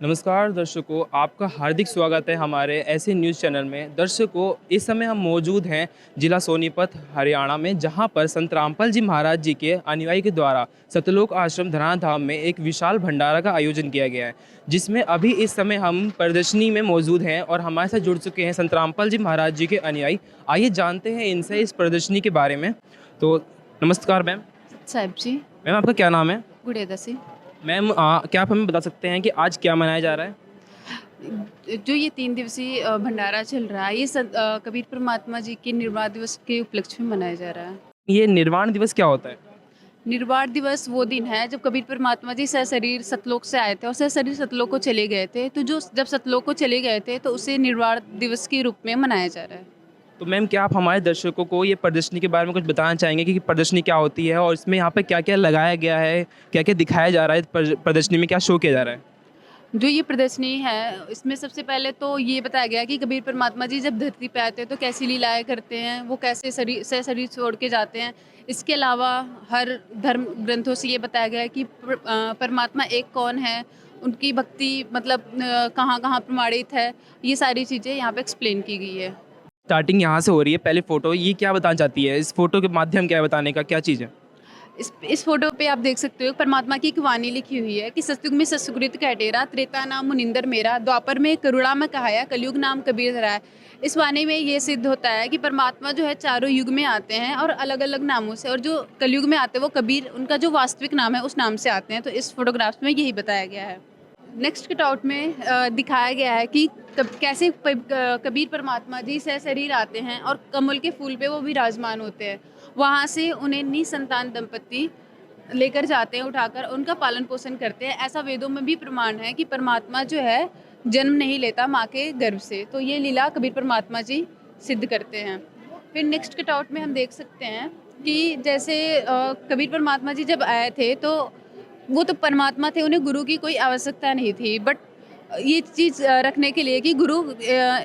नमस्कार दर्शकों, आपका हार्दिक स्वागत है हमारे ऐसे न्यूज़ चैनल में। दर्शकों, इस समय हम मौजूद हैं जिला सोनीपत, हरियाणा में, जहां पर संत रामपाल जी महाराज जी के अनुयायी के द्वारा सतलोक आश्रम धराना धाम में एक विशाल भंडारा का आयोजन किया गया है, जिसमें अभी इस समय हम प्रदर्शनी में मौजूद हैं और हमारे साथ जुड़ चुके हैं संत रामपाल जी महाराज जी के अनुयायी। आइए जानते हैं इनसे इस प्रदर्शनी के बारे में। तो नमस्कार मैम। साहिब जी। मैम, आपका क्या नाम है? गुड़ेदा से। मैम, क्या आप हमें बता सकते हैं कि आज क्या मनाया जा रहा है? जो ये 3 दिवसीय भंडारा चल रहा है, ये कबीर परमात्मा जी के निर्वाण दिवस के उपलक्ष्य में मनाया जा रहा है। ये निर्वाण दिवस क्या होता है? निर्वाण दिवस वो दिन है जब कबीर परमात्मा जी सशरीर सतलोक से आए थे और सशरीर सतलोक को चले गए थे। तो जो जब सतलोक को चले गए थे तो उसे निर्वाण दिवस के रूप में मनाया जा रहा है। तो मैम, क्या आप हमारे दर्शकों को ये प्रदर्शनी के बारे में कुछ बताना चाहेंगे कि प्रदर्शनी क्या होती है और इसमें यहाँ पे क्या-क्या लगाया गया है, क्या-क्या दिखाया जा रहा है, प्रदर्शनी में क्या शो किया जा रहा है? जो ये प्रदर्शनी है, इसमें सबसे पहले तो ये बताया गया कि कबीर परमात्मा जी जब धरती पे आते हैं तो कैसी लीलाएँ करते हैं, वो कैसे शरीर छोड़ के जाते हैं। इसके अलावा हर धर्म ग्रंथों से ये बताया गया है कि परमात्मा एक कौन है, उनकी भक्ति मतलब कहाँ-कहाँ प्रमाणित है, ये सारी चीज़ें यहाँ पे एक्सप्लेन की गई है। स्टार्टिंग यहाँ से हो रही है, पहले फ़ोटो ये क्या बताना चाहती है? इस फ़ोटो के माध्यम क्या है बताने का, क्या चीज़ है? इस फोटो पे आप देख सकते हो परमात्मा की एक वाणी लिखी हुई है कि सतयुग में सतसुकृत कैटेरा, त्रेता नाम मुनिंदर मेरा, द्वापर में करुणा में कहाया, कलयुग नाम कबीर धराया। इस वाणी में ये सिद्ध होता है कि परमात्मा जो है चारों युग में आते हैं और अलग अलग नामों से, और जो कलयुग में आते हैं वो कबीर, उनका जो वास्तविक नाम है उस नाम से आते हैं। तो इस फोटोग्राफ्स में यही बताया गया है। नेक्स्ट कटआउट में दिखाया गया है कि कैसे कबीर परमात्मा जी सशरीर आते हैं और कमल के फूल पे वो विराजमान होते हैं। वहाँ से उन्हें निसंतान दंपति लेकर जाते हैं उठाकर, उनका पालन पोषण करते हैं। ऐसा वेदों में भी प्रमाण है कि परमात्मा जो है जन्म नहीं लेता माँ के गर्भ से। तो ये लीला कबीर परमात्मा जी सिद्ध करते हैं। फिर नेक्स्ट कटआउट में हम देख सकते हैं कि जैसे कबीर परमात्मा जी जब आए थे तो वो तो परमात्मा थे, उन्हें गुरु की कोई आवश्यकता नहीं थी। बट ये चीज़ रखने के लिए कि गुरु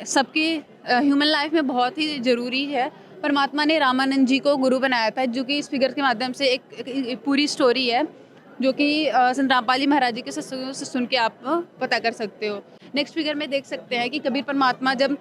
सबके ह्यूमन लाइफ में बहुत ही ज़रूरी है, परमात्मा ने रामानंद जी को गुरु बनाया था, जो कि इस फिगर के माध्यम से एक पूरी स्टोरी है, जो कि संत रामपाल जी महाराज जी के सत्संगों से सुन के आप पता कर सकते हो। नेक्स्ट फिगर में देख सकते हैं कि कबीर परमात्मा जब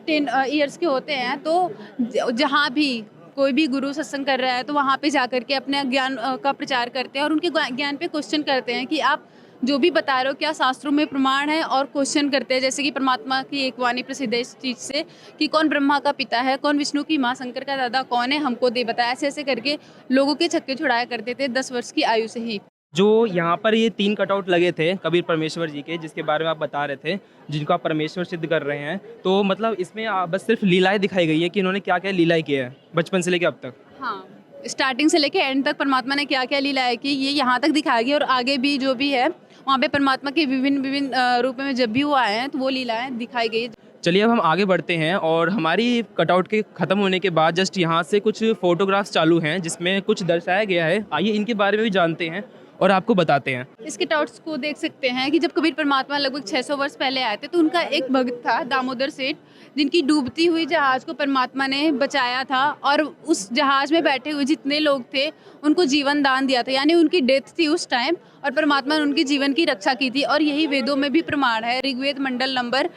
10 ईयर्स के होते हैं तो जहाँ भी कोई भी गुरु सत्संग कर रहा है तो वहाँ पे जाकर के अपने ज्ञान का प्रचार करते हैं और उनके ज्ञान पे क्वेश्चन करते हैं कि आप जो भी बता रहे हो क्या शास्त्रों में प्रमाण है, और क्वेश्चन करते हैं। जैसे कि परमात्मा की एक वाणी प्रसिद्ध है इस चीज़ से कि कौन ब्रह्मा का पिता है, कौन विष्णु की माँ, शंकर का दादा कौन है, हमको दे बता। ऐसे ऐसे करके लोगों के छक्के छुड़ाया करते थे 10 वर्ष की आयु से ही। जो यहाँ पर ये 3 कटआउट लगे थे कबीर परमेश्वर जी के, जिसके बारे में आप बता रहे थे, जिनको आप परमेश्वर सिद्ध कर रहे हैं, तो मतलब इसमें बस सिर्फ लीलाएँ दिखाई गई है कि इन्होंने क्या-क्या लीलाएँ की है, बचपन से लेके अब तक? हाँ, स्टार्टिंग से लेके एंड तक परमात्मा ने क्या क्या लीलाएँ की ये यहाँ तक दिखाया गया, और आगे भी जो भी है वहाँ पे परमात्मा के विभिन्न विभिन्न रूप में जब भी वो आए हैं तो वो लीलाएँ दिखाई गई। चलिए, अब हम आगे बढ़ते हैं और हमारी कटआउट के ख़त्म होने के बाद जस्ट यहाँ से कुछ फ़ोटोग्राफ्स चालू हैं, जिसमें कुछ दर्शाया गया है। आइए इनके बारे में भी जानते हैं और आपको बताते हैं। इस कटआउट्स को देख सकते हैं कि जब कबीर परमात्मा लगभग 600 वर्ष पहले आए थे तो उनका एक भक्त था दामोदर सेठ, जिनकी डूबती हुई जहाज को परमात्मा ने बचाया था, और उस जहाज में बैठे हुए जितने लोग थे उनको जीवन दान दिया था, यानी उनकी डेथ थी उस टाइम और परमात्मा ने उनकी जीवन की रक्षा की थी। और यही वेदों में भी प्रमाण है, ऋग्वेद मंडल नंबर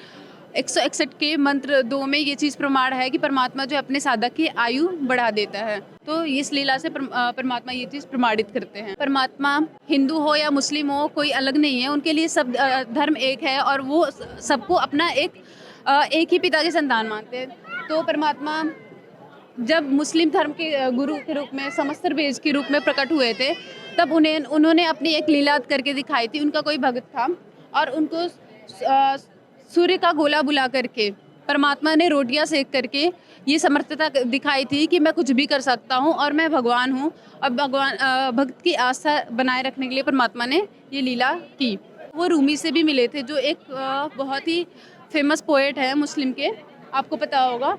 161 के मंत्र 2 में ये चीज़ प्रमाण है कि परमात्मा जो अपने साधक की आयु बढ़ा देता है। तो इस लीला से परमात्मा ये चीज़ प्रमाणित करते हैं। परमात्मा हिंदू हो या मुस्लिम हो कोई अलग नहीं है, उनके लिए सब धर्म एक है और वो सबको अपना एक ही पिता की संतान मानते हैं। तो परमात्मा जब मुस्लिम धर्म के गुरु के रूप में समस्तर बेज के रूप में प्रकट हुए थे तब उन्होंने अपनी एक लीला करके दिखाई थी। उनका कोई भक्त था और उनको सूर्य का गोला बुला करके परमात्मा ने रोटियां सेक करके ये समर्थता दिखाई थी कि मैं कुछ भी कर सकता हूँ और मैं भगवान हूँ। और भगवान भक्त की आस्था बनाए रखने के लिए परमात्मा ने ये लीला की। वो रूमी से भी मिले थे, जो एक बहुत ही फेमस पोएट है मुस्लिम के, आपको पता होगा।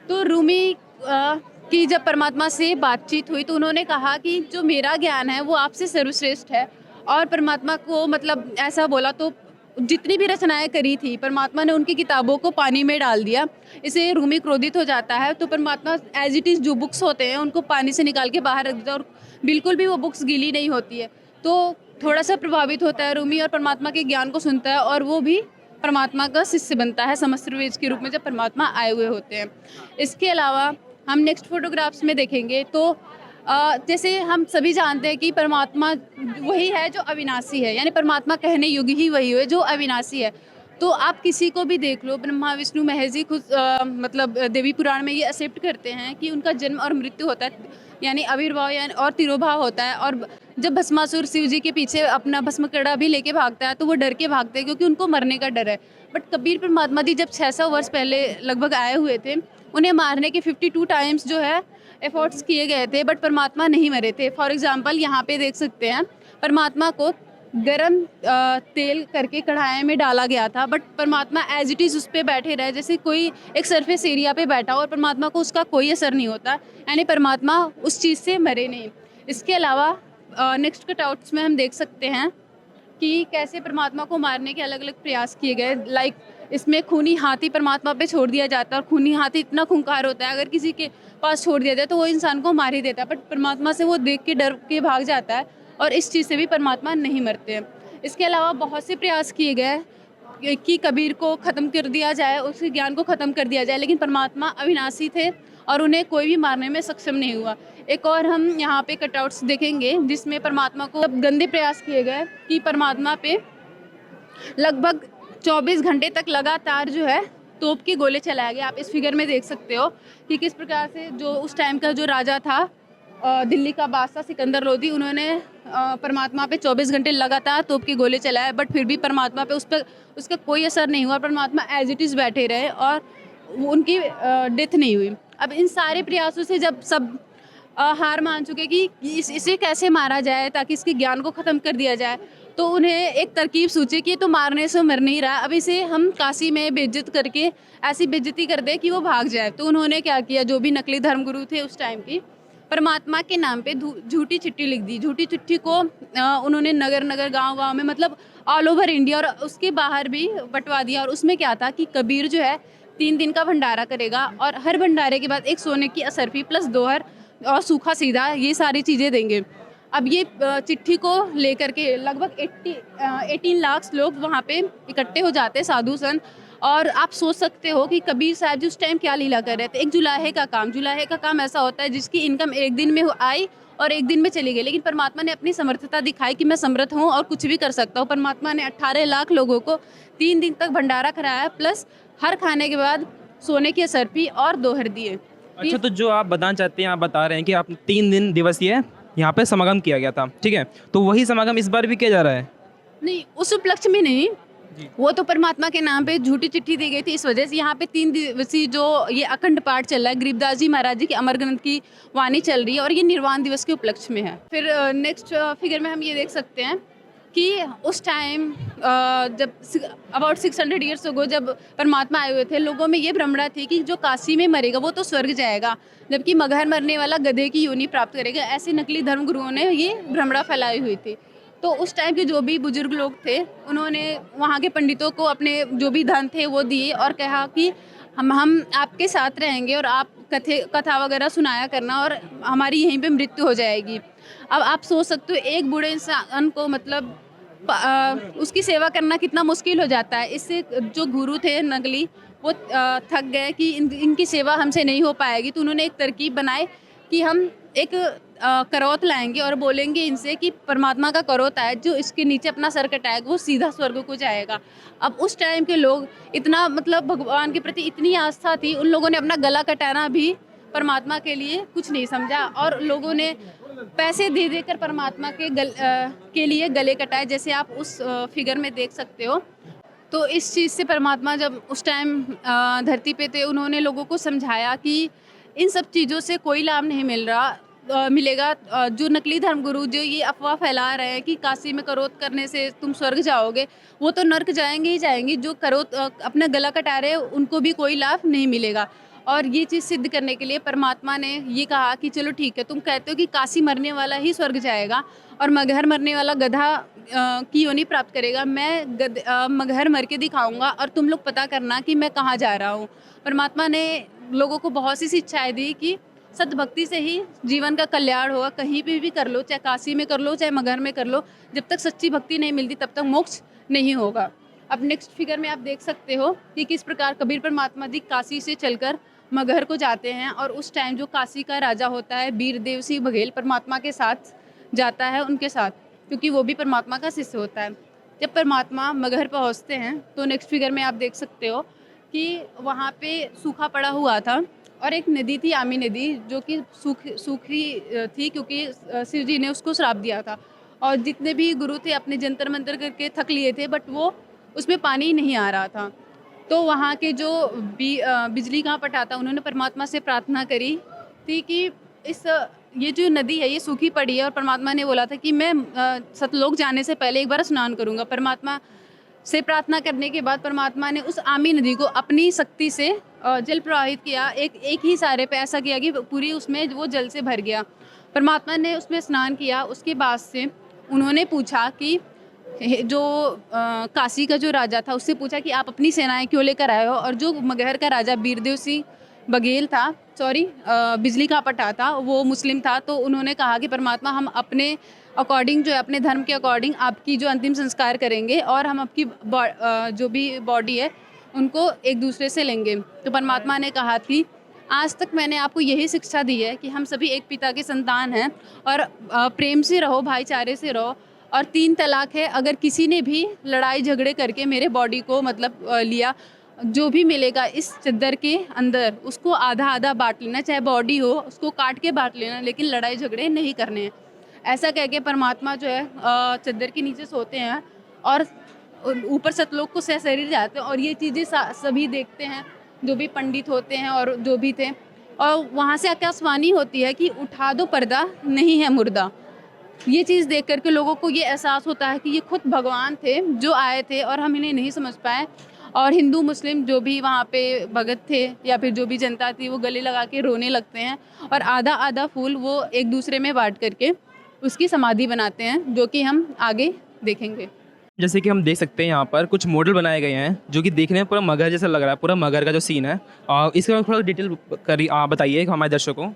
तो रूमी की जब परमात्मा से बातचीत हुई तो उन्होंने कहा कि जो मेरा ज्ञान है वो आपसे सर्वश्रेष्ठ है, और परमात्मा को मतलब ऐसा बोला तो जितनी भी रचनाएं करी थी परमात्मा ने उनकी किताबों को पानी में डाल दिया। इसे रूमी क्रोधित हो जाता है तो परमात्मा एज इट इज़ जो बुक्स होते हैं उनको पानी से निकाल के बाहर रख देता है और बिल्कुल भी वो बुक्स गीली नहीं होती है। तो थोड़ा सा प्रभावित होता है रूमी और परमात्मा के ज्ञान को सुनता है और वो भी परमात्मा का शिष्य बनता है समस्तवेज के रूप में जब परमात्मा आए हुए होते हैं। इसके अलावा हम नेक्स्ट फोटोग्राफ्स में देखेंगे तो जैसे हम सभी जानते हैं कि परमात्मा वही है जो अविनाशी है, यानी परमात्मा कहने योग्य ही वही है जो अविनाशी है। तो आप किसी को भी देख लो, ब्रह्मा विष्णु महेश जी खुद मतलब देवी पुराण में ये एक्सेप्ट करते हैं कि उनका जन्म और मृत्यु होता है, यानी आविर्भाव यानी और तिरोभाव होता है। और जब भस्मासुर शिव जी के पीछे अपना भस्म कड़ा भी लेके भागता है तो वो डर के भागते हैं क्योंकि उनको मरने का डर है। बट कबीर परमात्मा जी जब 600 वर्ष पहले लगभग आए हुए थे, उन्हें मारने के 52 टाइम्स जो है एफर्ट्स किए गए थे, बट परमात्मा नहीं मरे थे। फॉर एग्जांपल यहाँ पे देख सकते हैं परमात्मा को गरम तेल करके कढ़ाई में डाला गया था, बट परमात्मा एज इट इज़ उस पर बैठे रहे जैसे कोई एक सरफेस एरिया पे बैठा और परमात्मा को उसका कोई असर नहीं होता, यानी परमात्मा उस चीज़ से मरे नहीं। इसके अलावा नेक्स्ट कटआउट्स में हम देख सकते हैं कि कैसे परमात्मा को मारने के अलग अलग प्रयास किए गए। लाइक इसमें खूनी हाथी परमात्मा पे छोड़ दिया जाता है और खूनी हाथी इतना खूंखार होता है, अगर किसी के पास छोड़ दिया जाए तो वो इंसान को मार ही देता है, बट परमात्मा से वो देख के डर के भाग जाता है और इस चीज़ से भी परमात्मा नहीं मरते हैं। इसके अलावा बहुत से प्रयास किए गए कि कबीर को ख़त्म कर दिया जाए, उसके ज्ञान को ख़त्म कर दिया जाए, लेकिन परमात्मा अविनाशी थे और उन्हें कोई भी मारने में सक्षम नहीं हुआ। एक और हम यहाँ पे कटआउट्स देखेंगे जिसमें परमात्मा को गंदे प्रयास किए गए कि परमात्मा पे लगभग 24 घंटे तक लगातार जो है तोप के गोले चलाए गए। आप इस फिगर में देख सकते हो कि किस प्रकार से जो उस टाइम का जो राजा था दिल्ली का बादशाह सिकंदर लोदी, उन्होंने परमात्मा पे 24 घंटे लगातार तोप के गोले चलाए, बट फिर भी परमात्मा पे उसका कोई असर नहीं हुआ। परमात्मा एज इट इज़ बैठे रहे और उनकी डेथ नहीं हुई। अब इन सारे प्रयासों से जब सब हार मान चुके कि इसे कैसे मारा जाए ताकि इसके ज्ञान को ख़त्म कर दिया जाए, तो उन्हें एक तरकीब सूझी कि ये तो मारने से मर नहीं रहा, अब इसे हम काशी में बेइज्जत करके ऐसी बेइज्जती कर दे कि वो भाग जाए। तो उन्होंने क्या किया, जो भी नकली धर्मगुरु थे उस टाइम की, परमात्मा के नाम पे झूठी चिट्ठी लिख दी। झूठी चिट्ठी को उन्होंने नगर नगर गांव-गांव में मतलब ऑल ओवर इंडिया और उसके बाहर भी बंटवा दिया। और उसमें क्या था कि कबीर जो है 3 दिन का भंडारा करेगा और हर भंडारे के बाद एक सोने की असरफी प्लस दोहर और सूखा सीधा ये सारी चीज़ें देंगे। अब ये चिट्ठी को लेकर के लगभग 18 लाख लोग वहाँ पे इकट्ठे हो जाते हैं, साधु संत। और आप सोच सकते हो कि कबीर साहब जी उस टाइम क्या लीला कर रहे थे। एक जुलाहे का काम ऐसा होता है जिसकी इनकम एक दिन में आई और एक दिन में चली गई, लेकिन परमात्मा ने अपनी समर्थता दिखाई कि मैं समर्थ हूँ और कुछ भी कर सकता हूँ। परमात्मा ने 18 लाख लोगों को 3 दिन तक भंडारा कराया, प्लस हर खाने के बाद सोने की असरफी और दोहर दिए। अच्छा, तो जो आप बताना चाहते हैं, आप बता रहे हैं कि आप 3 दिन दिवसीय यहाँ पे समागम किया गया था, ठीक है, तो वही समागम इस बार भी किया जा रहा है? नहीं, उस उपलक्ष्य में नहीं, वो तो परमात्मा के नाम पे झूठी चिट्ठी दी गई थी, इस वजह से यहाँ पे 3 दिवसीय जो ये अखंड पाठ चल रहा है, गरीबदास जी महाराज जी की अमर ग्रंथ की वाणी चल रही है और ये निर्वाण दिवस के उपलक्ष्य में है। फिर नेक्स्ट फिगर में हम ये देख सकते हैं कि उस टाइम जब अबाउट 600 ईयर्स अगो जब परमात्मा आए हुए थे, लोगों में ये भ्रमणा थी कि जो काशी में मरेगा वो तो स्वर्ग जाएगा, जबकि मगहर मरने वाला गधे की योनि प्राप्त करेगा। ऐसे नकली धर्मगुरुओं ने ये भ्रमणा फैलाई हुई थी। तो उस टाइम के जो भी बुजुर्ग लोग थे उन्होंने वहाँ के पंडितों को अपने जो भी धन थे वो दिए और कहा कि हम आपके साथ रहेंगे और आप कथा वगैरह सुनाया करना और हमारी यहीं पे मृत्यु हो जाएगी। अब आप सोच सकते हो एक बूढ़े इंसान को मतलब उसकी सेवा करना कितना मुश्किल हो जाता है। इससे जो गुरु थे नकली वो थक गए कि इनकी सेवा हमसे नहीं हो पाएगी, तो उन्होंने एक तरकीब बनाई कि हम एक करौत लाएंगे और बोलेंगे इनसे कि परमात्मा का करौत है, जो इसके नीचे अपना सर कटाएगा वो सीधा स्वर्ग को जाएगा। अब उस टाइम के लोग इतना मतलब भगवान के प्रति इतनी आस्था थी, उन लोगों ने अपना गला कटाना भी परमात्मा के लिए कुछ नहीं समझा और लोगों ने पैसे दे देकर परमात्मा के लिए गले कटाए, जैसे आप उस फिगर में देख सकते हो। तो इस चीज़ से परमात्मा जब उस टाइम धरती पे थे, उन्होंने लोगों को समझाया कि इन सब चीज़ों से कोई लाभ नहीं मिलेगा। जो नकली धर्मगुरु जो ये अफवाह फैला रहे हैं कि काशी में करौत करने से तुम स्वर्ग जाओगे, वो तो नर्क जाएंगे ही जाएंगे। जो करौत अपना गला कटा रहे हैं उनको भी कोई लाभ नहीं मिलेगा। और ये चीज़ सिद्ध करने के लिए परमात्मा ने ये कहा कि चलो ठीक है, तुम कहते हो कि काशी मरने वाला ही स्वर्ग जाएगा और मगहर मरने वाला गधा की योनि प्राप्त करेगा। मैं मगहर मर के दिखाऊंगा और तुम लोग पता करना कि मैं कहाँ जा रहा हूँ। परमात्मा ने लोगों को बहुत सी शिक्षाएं दी कि सद्भक्ति से ही जीवन का कल्याण होगा। कहीं भी कर लो, चाहे काशी में कर लो, चाहे मगहर में कर लो, जब तक सच्ची भक्ति नहीं मिलती तब तक मोक्ष नहीं होगा। अब नेक्स्ट फिगर में आप देख सकते हो कि किस प्रकार कबीर परमात्मा जी काशी से चलकर मगहर को जाते हैं और उस टाइम जो काशी का राजा होता है वीरदेव सिंह बघेल परमात्मा के साथ जाता है उनके साथ, क्योंकि वो भी परमात्मा का शिष्य होता है। जब परमात्मा मगहर पहुँचते हैं तो नेक्स्ट फिगर में आप देख सकते हो कि वहाँ पे सूखा पड़ा हुआ था और एक नदी थी, आमी नदी, जो कि सूखी थी क्योंकि शिव जी ने उसको श्राप दिया था। और जितने भी गुरु थे अपने जंतर मंतर करके थक लिए थे, बट वो उसमें पानी नहीं आ रहा था। तो वहाँ के जो बिजली का पटा था, उन्होंने परमात्मा से प्रार्थना करी थी कि ये जो नदी है ये सूखी पड़ी है और परमात्मा ने बोला था कि मैं सतलोक जाने से पहले एक बार स्नान करूँगा। परमात्मा से प्रार्थना करने के बाद परमात्मा ने उस आमी नदी को अपनी शक्ति से जल प्रवाहित किया, एक ही सारे पे ऐसा किया कि पूरी उसमें वो जल से भर गया। परमात्मा ने उसमें स्नान किया। उसके बाद से उन्होंने पूछा कि जो काशी का जो राजा था उससे पूछा कि आप अपनी सेनाएं क्यों लेकर आए हो। और जो मगहर का राजा वीरदेव सिंह बघेल था, बिजली का पटा था, वो मुस्लिम था। तो उन्होंने कहा कि परमात्मा हम अपने अकॉर्डिंग जो है अपने धर्म के अकॉर्डिंग आपकी जो अंतिम संस्कार करेंगे और हम आपकी जो भी बॉडी है उनको एक दूसरे से लेंगे। तो परमात्मा ने कहा कि आज तक मैंने आपको यही शिक्षा दी है कि हम सभी एक पिता के संतान हैं और प्रेम से रहो, भाईचारे से रहो। और 3 तलाक है, अगर किसी ने भी लड़ाई झगड़े करके मेरे बॉडी को लिया, जो भी मिलेगा इस चद्दर के अंदर उसको आधा आधा बांट लेना, चाहे बॉडी हो उसको काट के बांट लेना, लेकिन लड़ाई झगड़े नहीं करने हैं। ऐसा कह के परमात्मा जो है चद्दर के नीचे सोते हैं और ऊपर सतलोक को सहशरीर जाते हैं। और ये चीज़ें सभी देखते हैं, जो भी पंडित होते हैं और जो भी थे। और वहाँ से आकाशवाणी होती है कि उठा दो पर्दा, नहीं है मुर्दा। ये चीज़ देख करके लोगों को ये एहसास होता है कि ये खुद भगवान थे जो आए थे और हम इन्हें नहीं समझ पाए। और हिंदू मुस्लिम जो भी वहाँ पे भगत थे या फिर जो भी जनता थी वो गले लगा के रोने लगते हैं और आधा आधा फूल वो एक दूसरे में बांट करके उसकी समाधि बनाते हैं, जो कि हम आगे देखेंगे। जैसे कि हम देख सकते हैं यहाँ पर कुछ मॉडल बनाए गए हैं जो कि देखने में पूरा मगहर जैसा लग रहा है, पूरा मगहर का जो सीन है। और इसके बारे में थोड़ा डिटेल बताइए हमारे दर्शकों को।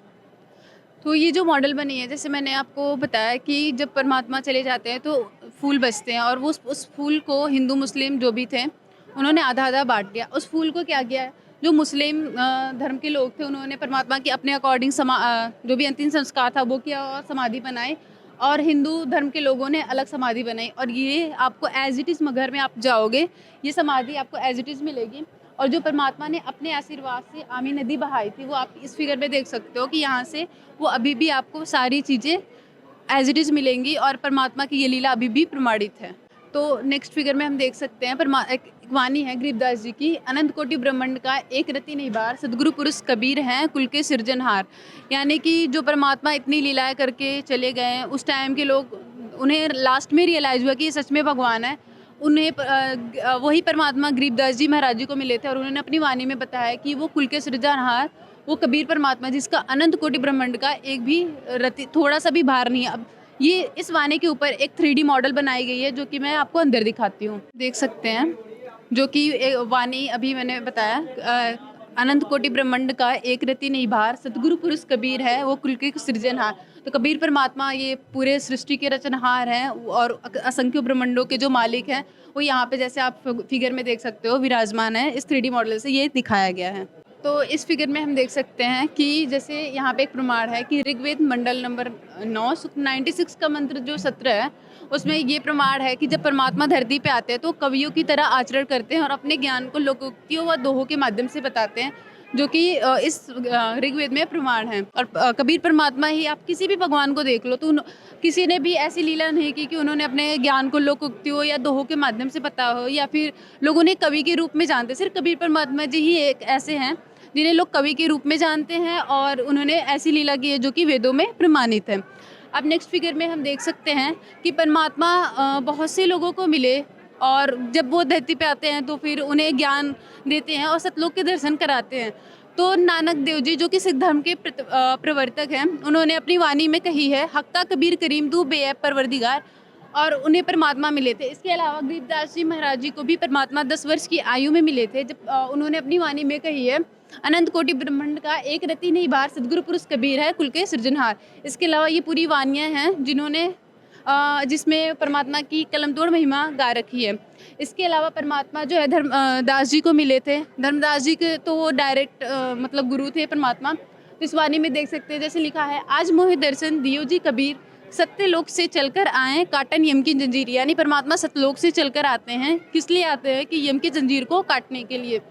तो ये जो मॉडल बनी है, जैसे मैंने आपको बताया कि जब परमात्मा चले जाते हैं तो फूल बचते हैं और वो उस फूल को हिंदू मुस्लिम जो भी थे उन्होंने आधा आधा बांट दिया। उस फूल को क्या किया है, जो मुस्लिम धर्म के लोग थे उन्होंने परमात्मा की अपने अकॉर्डिंग जो भी अंतिम संस्कार था वो किया और समाधि बनाई। और हिंदू धर्म के लोगों ने अलग समाधि बनाई। और ये आपको एज इट इज़ मगहर में आप जाओगे, ये समाधि आपको एज इट इज़ मिलेगी। और जो परमात्मा ने अपने आशीर्वाद से आमी नदी बहाई थी वो आप इस फिगर में देख सकते हो कि यहाँ से वो अभी भी आपको सारी चीज़ें एज इट इज़ मिलेंगी और परमात्मा की ये लीला अभी भी प्रमाणित है। तो नेक्स्ट फिगर में हम देख सकते हैं एक वाणी है गरीबदास जी की, अनंत कोटि ब्रह्मांड का एक रति नहीं बार, सदगुरु पुरुष कबीर हैं कुल के सिरजनहार। यानी कि जो परमात्मा इतनी लीलाएं करके चले गए, उस टाइम के लोग उन्हें लास्ट में रियलाइज़ हुआ कि ये सच में भगवान है। उन्हें वही परमात्मा गरीबदास जी महाराज जी को मिले थे और उन्होंने अपनी वाणी में बताया कि वो कुल के सृजनहार वो कबीर परमात्मा जिसका अनंत कोटि ब्रह्मांड का एक भी रति थोड़ा सा भी भार नहीं है। अब ये इस वाणी के ऊपर एक 3D मॉडल बनाई गई है जो कि मैं आपको अंदर दिखाती हूँ, देख सकते हैं। जो कि वाणी अभी मैंने बताया, अनंत कोटि ब्रह्मांड का एक रति नहीं भार, सतगुरु पुरुष कबीर है वो कुल के सृजनहार। तो कबीर परमात्मा ये पूरे सृष्टि के रचनहार हैं और असंख्य ब्रह्मांडों के जो मालिक हैं वो यहाँ पे जैसे आप फिगर में देख सकते हो विराजमान है। इस 3D मॉडल से ये दिखाया गया है। तो इस फिगर में हम देख सकते हैं कि जैसे यहाँ पे एक प्रमाण है कि ऋग्वेद मंडल नंबर 9 96 का मंत्र जो सत्र है उसमें ये प्रमाण है कि जब परमात्मा धरती पे आते हैं तो कवियों की तरह आचरण करते हैं और अपने ज्ञान को लोकोक्तियों व दोहों के माध्यम से बताते हैं, जो कि इस ऋग्वेद में प्रमाण है। और कबीर परमात्मा ही, आप किसी भी भगवान को देख लो तो किसी ने भी ऐसी लीला नहीं की कि उन्होंने अपने ज्ञान को लोकोक्तियों या दोहों के माध्यम से पता हो या फिर लोग उन्हें कवि के रूप में जानते। सिर्फ कबीर परमात्मा जी ही एक ऐसे हैं जिन्हें लोग कवि के रूप में जानते हैं और उन्होंने ऐसी लीला की है जो कि वेदों में प्रमाणित है। अब नेक्स्ट फिगर में हम देख सकते हैं कि परमात्मा बहुत से लोगों को मिले और जब वो धरती पे आते हैं तो फिर उन्हें ज्ञान देते हैं और सतलोक के दर्शन कराते हैं। तो नानक देव जी जो कि सिख धर्म के प्रवर्तक हैं, उन्होंने अपनी वाणी में कही है, हक्का कबीर करीम तू बेऐब परवरदिगार, और उन्हें परमात्मा मिले थे। इसके अलावा गरीबदास जी महाराज जी को भी परमात्मा 10 वर्ष की आयु में मिले थे, जब उन्होंने अपनी वाणी में कही है, अनंत कोटि ब्रह्मांड का एक रति नहीं बार, सदगुरु पुरुष कबीर है कुल के सृजनहार। इसके अलावा ये पूरी वाणियाँ हैं जिन्होंने जिसमें परमात्मा की कलमतोड़ महिमा गा रखी है। इसके अलावा परमात्मा जो है धर्मदास जी को मिले थे। धर्मदास जी के तो वो डायरेक्ट मतलब गुरु थे परमात्मा। तो इस वाणी में देख सकते हैं, जैसे लिखा है, आज मोहि दर्शन दियो जी कबीर, सत्यलोक से चलकर आए काटन यम की जंजीर। यानी परमात्मा सतलोक से चलकर आते हैं, किस लिए आते हैं कि यम की जंजीर को काटने के लिए।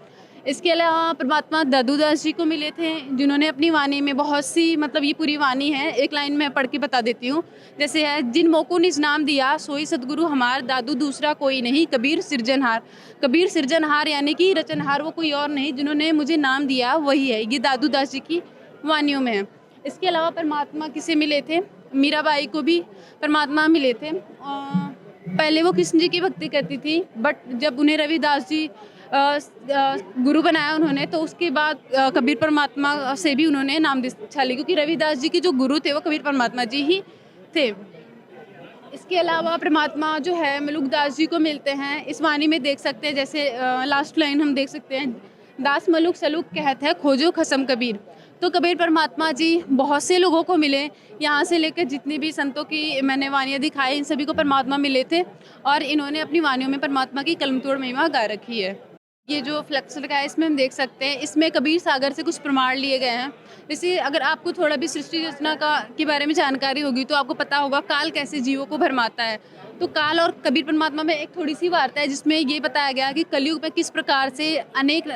इसके अलावा परमात्मा दादूदास जी को मिले थे, जिन्होंने अपनी वाणी में बहुत सी, मतलब ये पूरी वाणी है, एक लाइन में पढ़ के बता देती हूँ। जैसे है, जिन मोको निज नाम दिया सोई सतगुरु हमार, दादू दूसरा कोई नहीं कबीर सिरजनहार। कबीर सिरजनहार यानी कि रचनहार वो कोई और नहीं, जिन्होंने मुझे नाम दिया वही है। ये दादूदास जी की वाणियों में है। इसके अलावा परमात्मा किसे मिले थे, मीराबाई को भी परमात्मा मिले थे। पहले वो कृष्ण जी की भक्ति करती थी, बट जब उन्हें रविदास जी गुरु बनाया उन्होंने, तो उसके बाद कबीर परमात्मा से भी उन्होंने नाम दीक्षा ली, क्योंकि रविदास जी के जो गुरु थे वो कबीर परमात्मा जी ही थे। इसके अलावा परमात्मा जो है मलुकदास जी को मिलते हैं। इस वाणी में देख सकते हैं, जैसे लास्ट लाइन हम देख सकते हैं, दास मलुक सलूक कहत है खोजो खसम कबीर। तो कबीर परमात्मा जी बहुत से लोगों को मिले, यहाँ से लेकर जितनी भी संतों की मैंने वाणियाँ दिखाई, इन सभी को परमात्मा मिले थे, और इन्होंने अपनी वाणियों में परमात्मा की कलमतोड़ महिमा गा रखी है। ये जो फ्लेक्स लगा है, इसमें हम देख सकते हैं, इसमें कबीर सागर से कुछ प्रमाण लिए गए हैं। जैसे अगर आपको थोड़ा भी सृष्टि रचना के बारे में जानकारी होगी तो आपको पता होगा काल कैसे जीवों को भरमाता है। तो काल और कबीर परमात्मा में एक थोड़ी सी वार्ता है, जिसमें ये बताया गया कि कलयुग में किस प्रकार से अनेक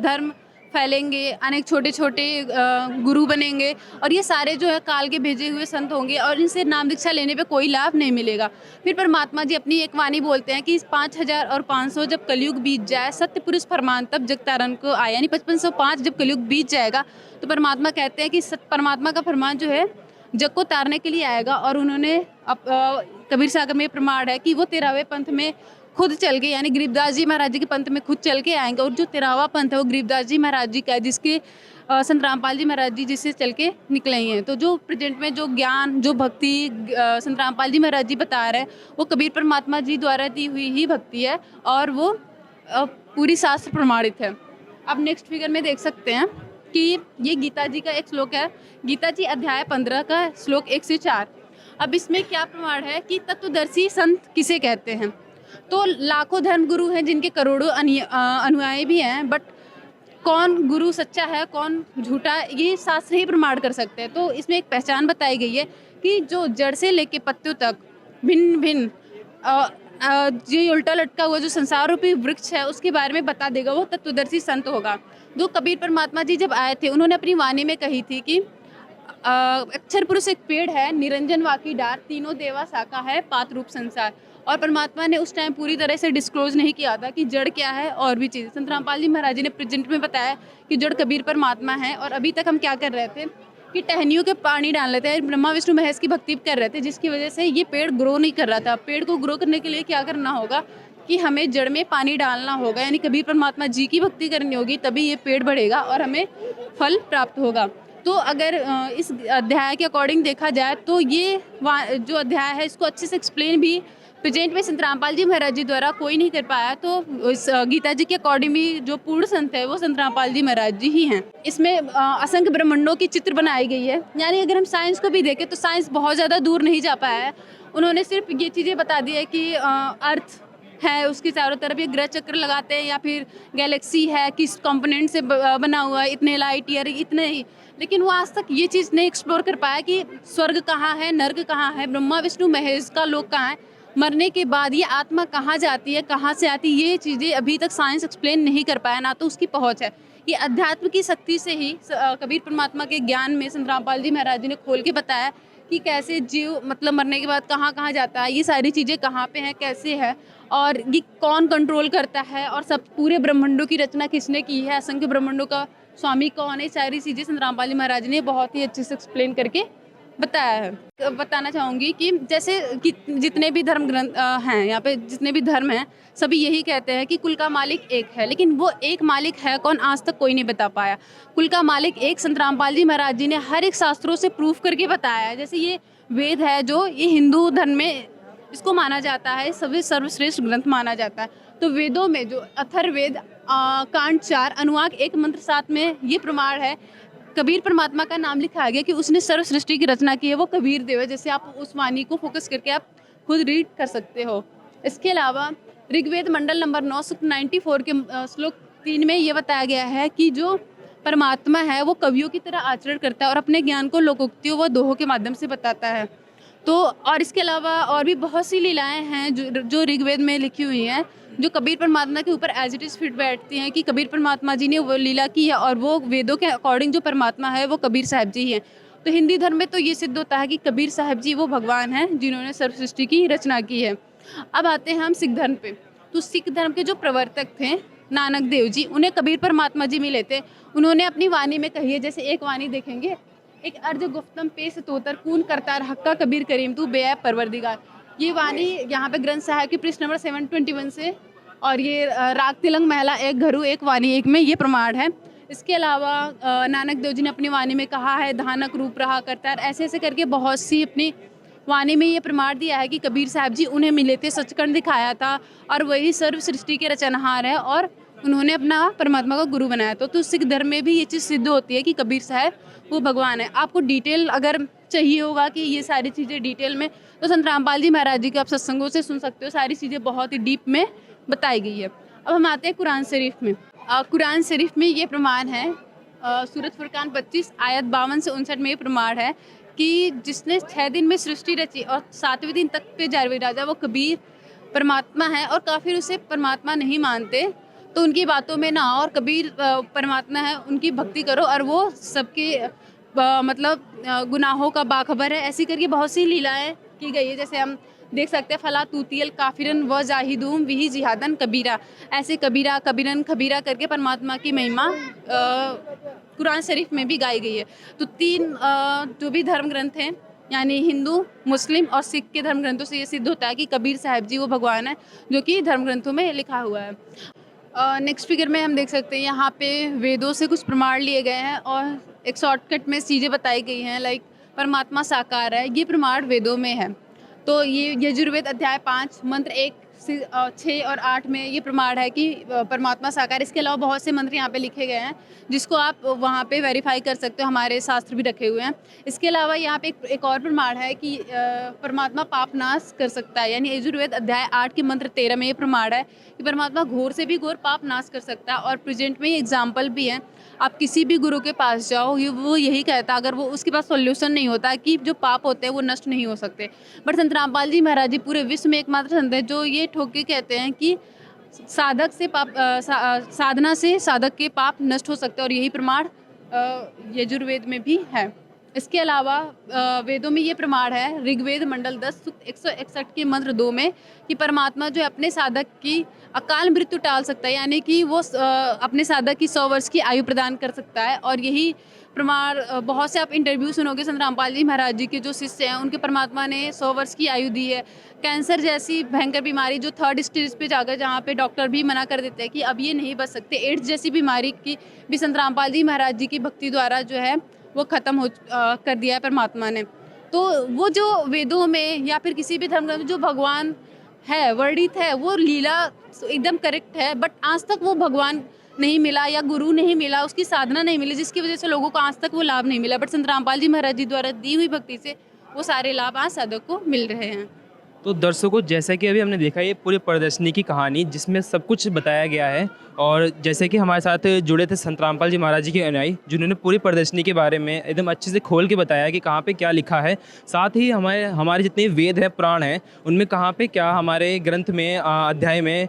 धर्म फैलेंगे, अनेक छोटे छोटे गुरु बनेंगे, और ये सारे जो है काल के भेजे हुए संत होंगे, और इनसे नाम दीक्षा लेने पे कोई लाभ नहीं मिलेगा। फिर परमात्मा जी अपनी एक वाणी बोलते हैं कि 5000 और 500 जब कलयुग बीत जाए, सत्य पुरुष फरमान तब जग तारण को आए। यानी 5505 जब कलयुग बीत जाएगा तो परमात्मा कहते हैं कि परमात्मा का फरमान जो है जग को तारने के लिए आएगा। और उन्होंने कबीर सागर में प्रमाण है कि वो 13वें पंथ में खुद चल के, यानी गरीबदास जी महाराज जी के पंथ में खुद चल के आएंगे। और जो 13वां पंथ है वो गरीबदास जी महाराज जी का है, जिसके संत रामपाल जी महाराज जी जिससे चल के निकले हैं। तो जो प्रेजेंट में जो ज्ञान, जो भक्ति संत रामपाल जी महाराज जी बता रहे हैं, वो कबीर परमात्मा जी द्वारा दी हुई ही भक्ति है, और वो पूरी शास्त्र प्रमाणित है। अब नेक्स्ट फिगर में देख सकते हैं कि ये गीता जी का एक श्लोक है, गीता जी अध्याय 15 का श्लोक 1 से 4। अब इसमें क्या प्रमाण है कि तत्वदर्शी संत किसे कहते हैं। तो लाखों धर्म गुरु हैं जिनके करोड़ों अनुयायी भी हैं, बट कौन गुरु सच्चा है कौन झूठा, ये शास्त्र ही प्रमाण कर सकते हैं। तो इसमें एक पहचान बताई गई है कि जो जड़ से लेके पत्तों तक भिन्न भिन्न जो उल्टा लटका हुआ जो संसार रूपी वृक्ष है उसके बारे में बता देगा, वो तत्वदर्शी संत होगा। जो कबीर परमात्मा जी जब आए थे, उन्होंने अपनी वाणी में कही थी कि अक्षर पुरुष एक पेड़ है, निरंजन वाकी डार, तीनों देवा शाखा है, पात रूप संसार। और परमात्मा ने उस टाइम पूरी तरह से डिस्क्लोज नहीं किया था कि जड़ क्या है और भी चीज़ें। संत रामपाल जी महाराज जी ने प्रेजेंट में बताया कि जड़ कबीर परमात्मा है। और अभी तक हम क्या कर रहे थे कि टहनियों के पानी डाल लेते हैं, ब्रह्मा विष्णु महेश की भक्ति कर रहे थे, जिसकी वजह से ये पेड़ ग्रो नहीं कर रहा था। पेड़ को ग्रो करने के लिए क्या करना होगा कि हमें जड़ में पानी डालना होगा, यानी कबीर परमात्मा जी की भक्ति करनी होगी, तभी ये पेड़ बढ़ेगा और हमें फल प्राप्त होगा। तो अगर इस अध्याय के अकॉर्डिंग देखा जाए तो ये जो अध्याय है इसको अच्छे से एक्सप्लेन भी प्रेजेंट में संत रामपाल जी महाराज जी द्वारा कोई नहीं कर पाया। तो इस गीता जी के अकॉर्डिंग भी जो पूर्ण संत है वो संत रामपाल जी महाराज जी ही हैं। इसमें असंख्य ब्रह्मांडों की चित्र बनाई गई है। यानी अगर हम साइंस को भी देखें तो साइंस बहुत ज़्यादा दूर नहीं जा पाया है। उन्होंने सिर्फ ये चीज़ें बता दी है कि अर्थ है, उसके चारों तरफ ये ग्रह चक्र लगाते हैं, या फिर गैलेक्सी है किस कंपोनेंट से बना हुआ है, इतने लाइट ईयर इतने ही। लेकिन वो आज तक ये चीज़ नहीं एक्सप्लोर कर पाया कि स्वर्ग कहाँ है, नर्क कहाँ है, ब्रह्मा विष्णु महेश का लोक कहाँ है, मरने के बाद ये आत्मा कहाँ जाती है, कहाँ से आती है। ये चीज़ें अभी तक साइंस एक्सप्लेन नहीं कर पाया, ना तो उसकी पहुँच है। ये अध्यात्म की शक्ति से ही कबीर परमात्मा के ज्ञान में संत रामपाल जी महाराज जी ने खोल के बताया कि कैसे जीव मतलब मरने के बाद कहाँ कहाँ जाता है, ये सारी चीज़ें कहाँ पे हैं, कैसे है, और ये कौन कंट्रोल करता है, और सब पूरे ब्रह्मांडों की रचना किसने की है, असंख्य ब्रह्मांडों का स्वामी कौन है। सारी चीज़ें संत रामपाल जी महाराज ने बहुत ही अच्छे से एक्सप्लेन करके बताया है। बताना चाहूँगी कि जैसे कि जितने भी धर्म ग्रंथ हैं, यहाँ पे जितने भी धर्म हैं, सभी यही कहते हैं कि कुल का मालिक एक है, लेकिन वो एक मालिक है कौन, आज तक कोई नहीं बता पाया। कुल का मालिक एक संत रामपाल जी महाराज जी ने हर एक शास्त्रों से प्रूफ करके बताया है। जैसे ये वेद है, जो ये हिंदू धर्म में इसको माना जाता है, सभी सर्वश्रेष्ठ ग्रंथ माना जाता है। तो वेदों में जो अथर्ववेद कांड 4 अनुवाक 1 मंत्र 7 में ये प्रमाण है, कबीर परमात्मा का नाम लिखा गया कि उसने सर्व सृष्टि की रचना की है, वो कबीर देव है। जैसे आप उस वाणी को फोकस करके आप खुद रीड कर सकते हो। इसके अलावा ऋग्वेद मंडल नंबर 9 सूक्त 94 के श्लोक 3 में ये बताया गया है कि जो परमात्मा है वो कवियों की तरह आचरण करता है और अपने ज्ञान को लोकोक्तियों व दोहों के माध्यम से बताता है। तो और इसके अलावा और भी बहुत सी लीलाएं हैं जो ऋग्वेद में लिखी हुई हैं, जो कबीर परमात्मा के ऊपर एज इट इज़ फिट बैठती हैं कि कबीर परमात्मा जी ने वो लीला की है और वो वेदों के अकॉर्डिंग जो परमात्मा है वो कबीर साहब जी हैं। तो हिंदी धर्म में तो ये सिद्ध होता है कि कबीर साहब जी वो भगवान हैं जिन्होंने सर्व सृष्टि की रचना की है। अब आते हैं हम सिख धर्म पे। तो सिख धर्म के जो प्रवर्तक थे नानक देव जी, उन्हें कबीर परमात्मा जी मिले थे। उन्होंने अपनी वाणी में कही है, जैसे एक वाणी देखेंगे, एक अर्ज गुफ्तम पेश तोतर कून करतार हक्का कबीर करीम तू बेऐब परवरदिगार। ये वाणी यहाँ पे ग्रंथ साहिब की पृष्ठ नंबर 721 से, और ये राग तिलंग महला एक घरू एक वाणी एक में ये प्रमाण है। इसके अलावा नानक देव जी ने अपनी वाणी में कहा है धानक रूप रहा करतार, ऐसे ऐसे करके बहुत सी अपनी वाणी में ये प्रमाण दिया है कि कबीर साहब जी उन्हें मिले थे, सचखंड दिखाया था और वही सर्व सृष्टि के रचनहार है और उन्होंने अपना परमात्मा का गुरु बनाया। तो सिख धर्म में भी ये चीज़ सिद्ध होती है कि कबीर साहब वो भगवान है। आपको डिटेल अगर चाहिए होगा कि ये सारी चीज़ें डिटेल में, तो संत रामपाल जी महाराज जी के आप सत्संगों से सुन सकते हो, सारी चीज़ें बहुत ही डीप में बताई गई है। अब हम आते हैं कुरान शरीफ में। कुरान शरीफ में ये प्रमाण है, सूरत फुरकान 25 आयत 52 से 59 में ये प्रमाण है कि जिसने 6 दिन में सृष्टि रची और 7वें दिन तक पे जारवी राजा, वो कबीर परमात्मा है और काफिर उसे परमात्मा नहीं मानते तो उनकी बातों में ना आओ, और कबीर परमात्मा है उनकी भक्ति करो और वो सबके मतलब गुनाहों का बाखबर है। ऐसी करके बहुत सी लीलाएं की गई है। जैसे हम देख सकते हैं फला तूतियल काफिरन व जाहिदूम विही जिहादन कबीरा, ऐसे कबीरा कबीरन खबीरा करके परमात्मा की महिमा कुरान शरीफ में भी गाई गई है। तो 3 जो भी धर्म ग्रंथ हैं, यानी हिंदू, मुस्लिम और सिख के धर्म ग्रंथों से ये सिद्ध होता है कि कबीर साहब जी वो भगवान है जो कि धर्म ग्रंथों में लिखा हुआ है। नेक्स्ट फिगर में हम देख सकते हैं यहाँ पे वेदों से कुछ प्रमाण लिए गए हैं और एक शॉर्टकट में चीज़ें बताई गई हैं, लाइक परमात्मा साकार है, ये प्रमाण वेदों में है। तो ये यजुर्वेद अध्याय 5 मंत्र 1 से 6 और 8 में ये प्रमाण है कि परमात्मा साकार। इसके अलावा बहुत से मंत्र यहाँ पे लिखे गए हैं जिसको आप वहाँ पे वेरीफाई कर सकते हो, हमारे शास्त्र भी रखे हुए हैं। इसके अलावा यहाँ पे एक और प्रमाण है कि परमात्मा पाप नाश कर सकता है, यानी यजुर्वेद अध्याय 8 के मंत्र 13 में ये प्रमाण है कि परमात्मा घोर से भी घोर पाप नाश कर सकता है। और प्रेजेंट में ये एग्जाम्पल भी है, आप किसी भी गुरु के पास जाओ, वो यही कहता है, अगर वो उसके पास सोल्यूशन नहीं होता कि जो पाप होते हैं वो नष्ट नहीं हो सकते। बट संत रामपाल जी महाराज जी पूरे विश्व में एकमात्र संत है जो ये ठोक के कहते हैं कि साधक से पाप साधना से साधक के पाप नष्ट हो सकते हैं, और यही प्रमाण यजुर्वेद में भी है। इसके अलावा वेदों में ये प्रमाण है ऋग्वेद मंडल 10 सूक्त 161 के मंत्र 2 में कि परमात्मा जो है अपने साधक की अकाल मृत्यु टाल सकता है, यानी कि वो अपने साधक की 100 वर्ष की आयु प्रदान कर सकता है। और यही प्रमाण बहुत से आप इंटरव्यू सुनोगे संत रामपाल जी महाराज जी के जो शिष्य हैं उनके परमात्मा ने 100 वर्ष की आयु दी है। कैंसर जैसी भयंकर बीमारी जो 3rd स्टेज पे जाकर जहाँ पे डॉक्टर भी मना कर देते हैं कि अब ये नहीं बच सकते, एड्स जैसी बीमारी की भी संत रामपाल जी महाराज जी की भक्ति द्वारा जो है वो ख़त्म कर दिया है परमात्मा ने। तो वो जो वेदों में या फिर किसी भी धर्म ग्रंथ में जो भगवान है वर्णित है वो लीला एकदम करेक्ट है, बट आज तक वो भगवान नहीं मिला या गुरु नहीं मिला, उसकी साधना नहीं मिली, जिसकी वजह से लोगों को आज तक वो लाभ नहीं मिला। बट संत रामपाल जी महाराज जी द्वारा दी हुई भक्ति से वो सारे लाभ आज साधक को मिल रहे हैं। तो दर्शकों, जैसा कि अभी हमने देखा ये पूरी प्रदर्शनी की कहानी जिसमें सब कुछ बताया गया है, और जैसे कि हमारे साथ जुड़े थे संत रामपाल जी महाराज जी के अनुयायी जिन्होंने पूरी प्रदर्शनी के बारे में एकदम अच्छे से खोल के बताया कि कहाँ पे क्या लिखा है, साथ ही हमारे जितने वेद हैं पुराण हैं उनमें कहाँ पे क्या हमारे ग्रंथ में अध्याय में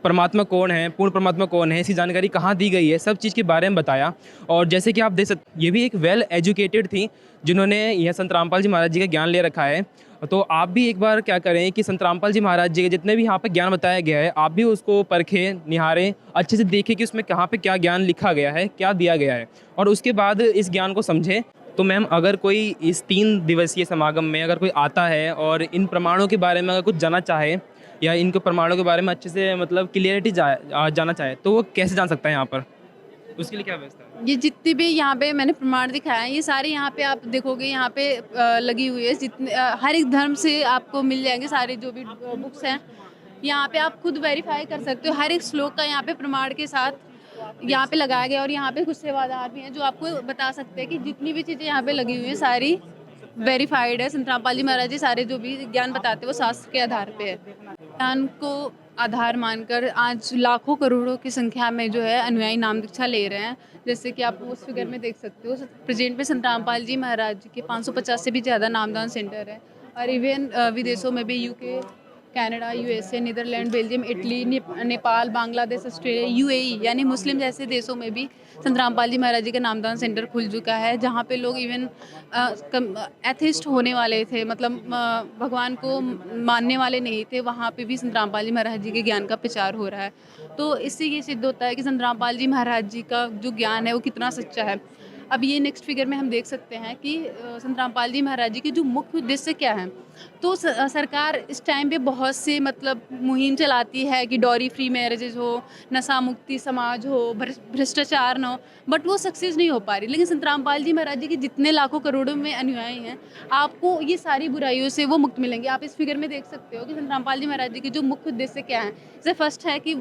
परमात्मा कौन है, पूर्ण परमात्मा कौन है, इसकी जानकारी कहाँ दी गई है, सब चीज़ के बारे में बताया। और जैसे कि आप देख सकते ये भी एक वेल एजुकेटेड थी जिन्होंने यह संत रामपाल जी महाराज जी का ज्ञान ले रखा है। तो आप भी एक बार क्या करें कि संत रामपाल जी महाराज जी के जितने भी यहाँ पे ज्ञान बताया गया है आप भी उसको परखें, निहारें, अच्छे से देखें कि उसमें कहाँ पे क्या ज्ञान लिखा गया है, क्या दिया गया है, और उसके बाद इस ज्ञान को समझें तो मैम अगर कोई इस 3 दिवसीय समागम में अगर कोई आता है और इन प्रमाणों के बारे में अगर कुछ जानना चाहे या इनके प्रमाणों के बारे में अच्छे से मतलब क्लियरिटी जानना चाहे तो वो कैसे जान सकता है यहाँ पर? उसके लिए क्या व्यवस्था है? ये जितनी भी यहाँ पे मैंने प्रमाण दिखाया है, ये सारे यहाँ पे आप देखोगे यहाँ पे लगी हुई है। जितने हर एक धर्म से आपको मिल जाएंगे सारे जो भी बुक्स हैं। यहाँ पे आप खुद वेरीफाई कर सकते हो, हर एक श्लोक का यहाँ पे प्रमाण के साथ यहाँ पे लगाया गया। और यहाँ पे कुछ सेवादार भी हैं जो आपको बता सकते हैं कि जितनी भी चीज़ें यहाँ पे लगी हुई हैं सारी वेरीफाइड है। संत रामपाल जी महाराज जी सारे जो भी ज्ञान बताते हैं वो शास्त्र के आधार पे है। ज्ञान को आधार मानकर आज लाखों करोड़ों की संख्या में जो है अनुयायी नाम दीक्षा ले रहे हैं। जैसे कि आप उस फिगर में देख सकते हो, प्रेजेंट में संत रामपाल जी महाराज जी के 550 से भी ज़्यादा नामदान सेंटर है। और इवन विदेशों में भी UK, Canada, USA, Netherland, Belgium, Italy, Nepal, Bangladesh, Australia, UAE यानी मुस्लिम जैसे देशों में भी संत रामपाल जी महाराज जी का नामदान सेंटर खुल चुका है। जहाँ पे लोग इवन एथिस्ट होने वाले थे, मतलब भगवान को मानने वाले नहीं थे, वहाँ पे भी संत रामपाल जी महाराज जी के ज्ञान का प्रचार हो रहा है। तो इससे ये सिद्ध होता है कि संत रामपाल जी महाराज जी का जो ज्ञान है वो कितना सच्चा है। अब ये नेक्स्ट फिगर में हम देख सकते हैं कि संत रामपाल जी महाराज जी के जो मुख्य उद्देश्य क्या हैं। तो सरकार इस टाइम पे बहुत से मतलब मुहिम चलाती है कि डॉरी फ्री मैरिजेज हो, नशा मुक्ति समाज हो, भ्रष्टाचार न हो, बट वो सक्सेस नहीं हो पा रही। लेकिन संत रामपाल जी महाराज जी के जितने लाखों करोड़ों में अनुयायी हैं, आपको ये सारी बुराइयों से वो मुक्त मिलेंगे। आप इस फिगर में देख सकते हो कि संत रामपाल जी महाराज जी के जो मुख्य उद्देश्य क्या हैं। जैसे फर्स्ट है कि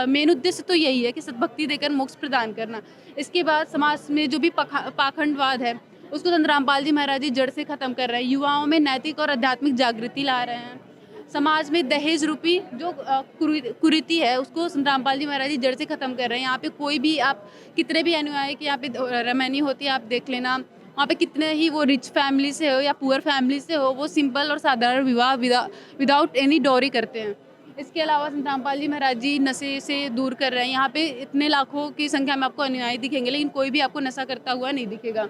मेन उद्देश्य तो यही है कि सद्भक्ति देकर मोक्ष प्रदान करना। इसके बाद समाज में जो भी पाखंडवाद है उसको संत रामपाल जी महाराज जी जड़ से ख़त्म कर रहे हैं। युवाओं में नैतिक और आध्यात्मिक जागृति ला रहे हैं। समाज में दहेज रूपी जो कुरीति है उसको संत रामपाल जी महाराज जी जड़ से ख़त्म कर रहे हैं। यहाँ पे कोई भी आप कितने भी अनुयायी की यहाँ पे रमैनी होती है, आप देख लेना, वहाँ पे कितने ही वो रिच फैमिली से हो या पुअर फैमिली से हो, वो सिंपल और साधारण विवाह विदाउट एनी डॉरी करते हैं। इसके अलावा संत रामपाल जी महाराज जी नशे से दूर कर रहे हैं। यहाँ पे इतने लाखों की संख्या में आपको अनुयायी दिखेंगे, लेकिन कोई भी आपको नशा करता हुआ नहीं दिखेगा।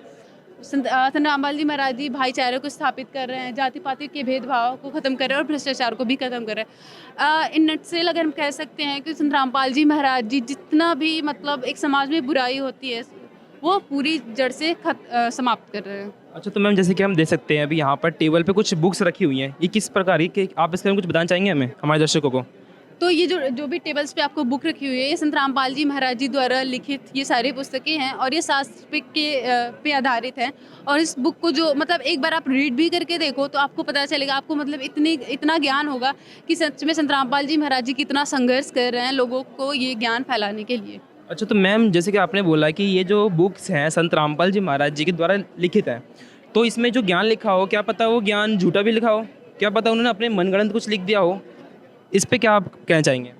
संत रामपाल जी महाराज जी भाईचारे को स्थापित कर रहे हैं, जाति पाति के भेदभाव को ख़त्म कर रहे हैं और भ्रष्टाचार को भी ख़त्म कर रहे हैं। इन नटसेल अगर हम कह सकते हैं कि संत रामपाल जी महाराज जी जितना भी मतलब एक समाज में बुराई होती है वो पूरी जड़ से समाप्त कर रहे हैं। अच्छा, तो मैम जैसे कि हम देख सकते हैं अभी यहाँ पर टेबल पे कुछ बुक्स रखी हुई हैं, ये किस प्रकार की, आप इसके बारे में कुछ बताना चाहेंगे हमें, हमारे दर्शकों को? तो ये जो भी टेबल्स पे आपको बुक रखी हुई है, ये संत रामपाल जी महाराज जी द्वारा लिखित ये सारी पुस्तकें हैं और ये शास्त्र पे आधारित हैं। और इस बुक को जो मतलब एक बार आप रीड भी करके देखो तो आपको पता चलेगा, आपको मतलब इतना ज्ञान होगा कि सच में संत रामपाल जी महाराज जी कितना संघर्ष कर रहे हैं लोगों को ये ज्ञान फैलाने के लिए। अच्छा, तो मैम जैसे कि आपने बोला कि ये जो बुक्स हैं संत रामपाल जी महाराज जी के द्वारा लिखित है, तो इसमें जो ज्ञान लिखा हो क्या पता वो ज्ञान झूठा भी लिखा हो, क्या पता उन्होंने अपने मनगढ़ंत कुछ लिख दिया हो, इस पे क्या आप कहना चाहेंगे?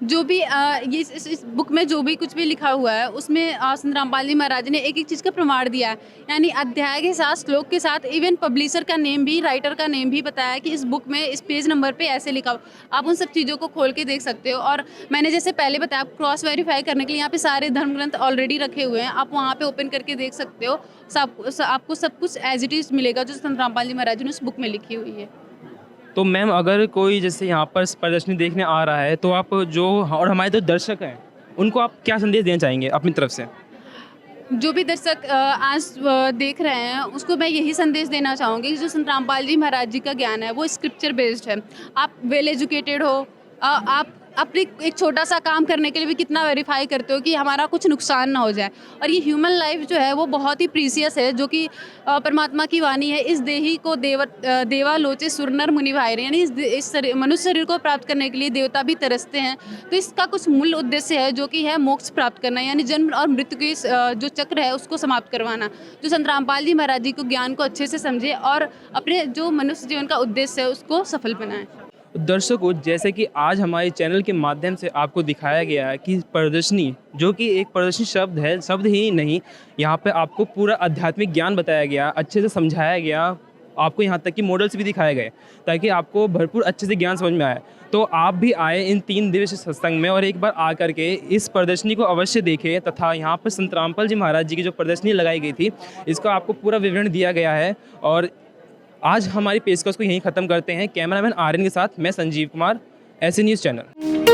जो भी ये इस बुक में जो भी कुछ भी लिखा हुआ है उसमें संत रामपाल जी महाराज ने एक एक चीज़ का प्रमाण दिया है। यानी अध्याय के साथ श्लोक के साथ इवन पब्लिशर का नेम भी, राइटर का नेम भी बताया कि इस बुक में इस पेज नंबर पे ऐसे लिखा हो। आप उन सब चीज़ों को खोल के देख सकते हो। और मैंने जैसे पहले बताया, आप क्रॉस वेरीफाई करने के लिए यहाँ पे सारे धर्म ग्रंथ ऑलरेडी रखे हुए हैं, आप वहाँ पर ओपन करके देख सकते हो। आपको सब कुछ एज इट इज़ मिलेगा जो संत रामपाल जी महाराज ने उस बुक में लिखी हुई है। तो मैम अगर कोई जैसे यहाँ पर प्रदर्शनी देखने आ रहा है तो आप जो और हमारे जो दर्शक हैं उनको आप क्या संदेश देना चाहेंगे अपनी तरफ से? जो भी दर्शक आज देख रहे हैं उसको मैं यही संदेश देना चाहूँगी कि जो संत रामपाल जी महाराज जी का ज्ञान है वो स्क्रिप्चर बेस्ड है। आप वेल एजुकेटेड हो, आप अपने एक छोटा सा काम करने के लिए भी कितना वेरीफाई करते हो कि हमारा कुछ नुकसान ना हो जाए। और ये ह्यूमन लाइफ जो है वो बहुत ही प्रीसियस है, जो कि परमात्मा की वाणी है, इस देही को देवा लोचे सुरनर मुनि भाई रहे, यानी इस मनुष्य शरीर को प्राप्त करने के लिए देवता भी तरसते हैं। तो इसका कुछ मूल उद्देश्य है जो कि है मोक्ष प्राप्त करना, यानी जन्म और मृत्यु के जो चक्र है उसको समाप्त करवाना। जो संत रामपाल जी महाराज जी को ज्ञान को अच्छे से समझे और अपने जो मनुष्य जीवन का उद्देश्य है उसको सफल बनाए। दर्शकों, जैसे कि आज हमारे चैनल के माध्यम से आपको दिखाया गया है कि प्रदर्शनी, जो कि एक प्रदर्शनी शब्द है, शब्द ही नहीं, यहाँ पे आपको पूरा आध्यात्मिक ज्ञान बताया गया, अच्छे से समझाया गया, आपको यहाँ तक कि मॉडल्स भी दिखाए गए ताकि आपको भरपूर अच्छे से ज्ञान समझ में आए। तो आप भी आए इन 3 दिवसीय सत्संग में और एक बार आ करके इस प्रदर्शनी को अवश्य देखें तथा यहाँ पर संत रामपाल जी महाराज जी की जो प्रदर्शनी लगाई गई थी इसका आपको पूरा विवरण दिया गया है। और आज हमारी पेशकश को यहीं ख़त्म करते हैं। कैमरामैन आर्यन के साथ मैं संजीव कुमार, ऐसे न्यूज़ चैनल।